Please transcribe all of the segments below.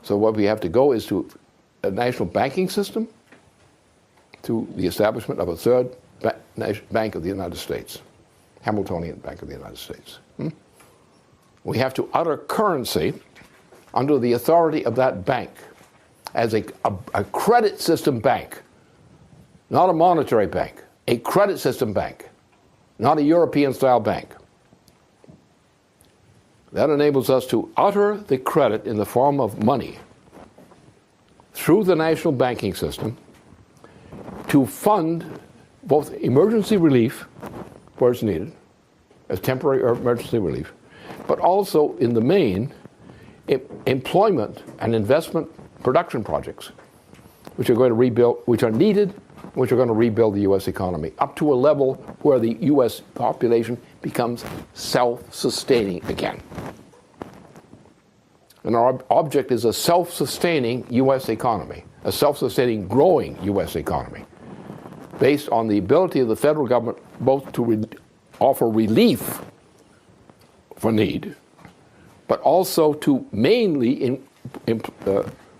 So what we have to go is to a national banking system, to the establishment of a third Bank of the United States, Hamiltonian Bank of the United States. We have to utter currency under the authority of that bank as a credit system bank, not a monetary bank, a credit system bank, not a European-style bank. That enables us to utter the credit in the form of money through the national banking system to fund both emergency relief, where it's needed, as temporary or emergency relief, but also, in the main, employment and investment production projects, which are going to rebuild, which are needed, which are going to rebuild the U.S. economy up to a level where the U.S. population becomes self-sustaining again. And our object is a self-sustaining U.S. economy, a self-sustaining, growing U.S. economy, based on the ability of the federal government both to offer relief for need, but also to mainly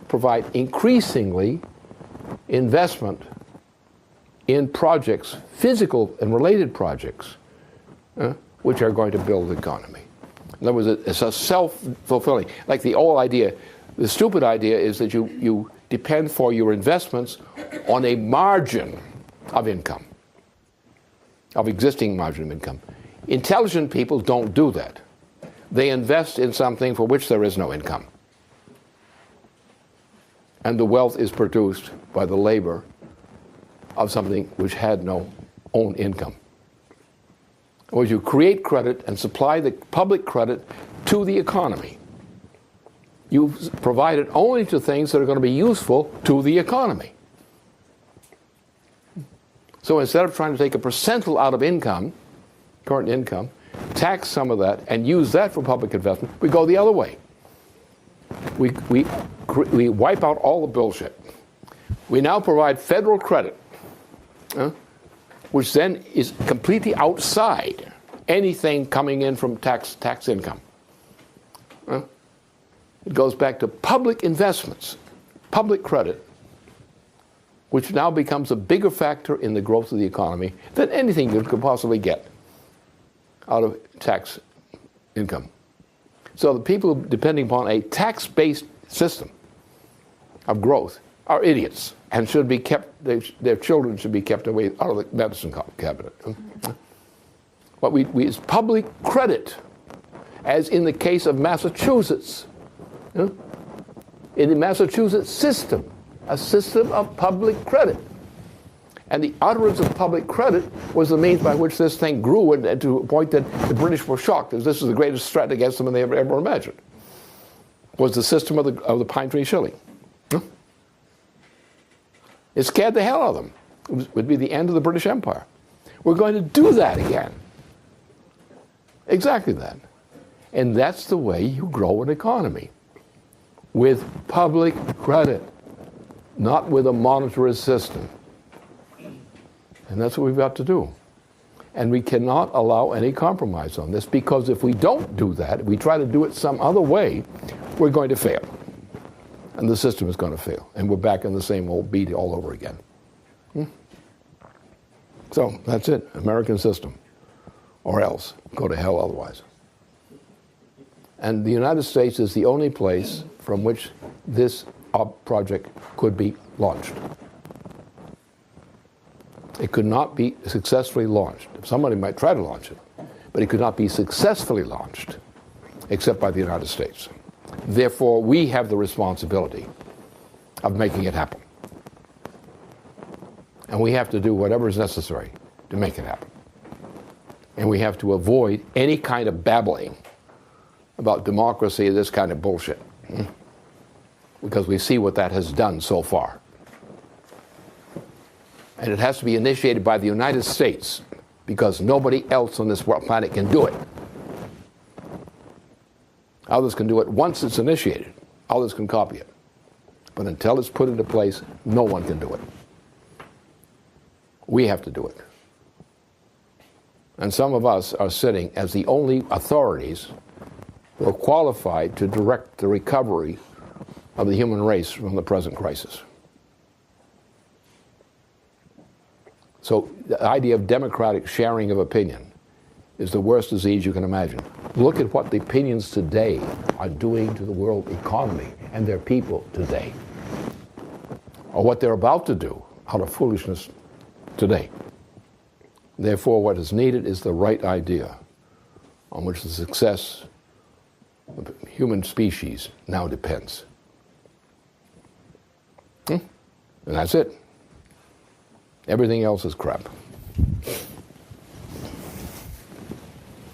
provide increasingly investment in projects, physical and related projects, which are going to build the economy. In other words, it's a self-fulfilling. Like the old idea, the stupid idea is that you depend for your investments on a margin of income, of existing margin of income. Intelligent people don't do that. They invest in something for which there is no income. And the wealth is produced by the labor of something which had no own income. Or you create credit and supply the public credit to the economy. You provide it only to things that are going to be useful to the economy. So instead of trying to take a percentile out of income, current income, tax some of that and use that for public investment, we go the other way. We wipe out all the bullshit. We now provide federal credit, which then is completely outside anything coming in from tax income. It goes back to public investments, public credit, which now becomes a bigger factor in the growth of the economy than anything you could possibly get out of tax income. So the people depending upon a tax-based system of growth are idiots and should be kept, their children should be kept away out of the medicine cabinet. What we is public credit, as in the case of Massachusetts. In the Massachusetts system, a system of public credit. And the utterance of public credit was the means by which this thing grew, and to a point that the British were shocked, as this is the greatest threat against them they ever imagined, was the system of the pine tree shilling. It scared the hell out of them. It would be the end of the British Empire. We're going to do that again. Exactly that. And that's the way you grow an economy. With public credit, not with a monetarist system. And that's what we've got to do. And we cannot allow any compromise on this, because if we don't do that, if we try to do it some other way, we're going to fail. And the system is going to fail. And we're back in the same old beat all over again. So that's it, American system. Or else, go to hell otherwise. And the United States is the only place from which this project could be launched. It could not be successfully launched. Somebody might try to launch it, but it could not be successfully launched except by the United States. Therefore, we have the responsibility of making it happen. And we have to do whatever is necessary to make it happen. And we have to avoid any kind of babbling about democracy, this kind of bullshit. Because we see what that has done so far. And it has to be initiated by the United States, because nobody else on this planet can do it. Others can do it once it's initiated. Others can copy it. But until it's put into place, no one can do it. We have to do it. And some of us are sitting as the only authorities who are qualified to direct the recovery of the human race from the present crisis. So the idea of democratic sharing of opinion is the worst disease you can imagine. Look at what the opinions today are doing to the world economy and their people today, or what they're about to do out of foolishness today. Therefore, what is needed is the right idea on which the success of the human species now depends. And that's it. Everything else is crap.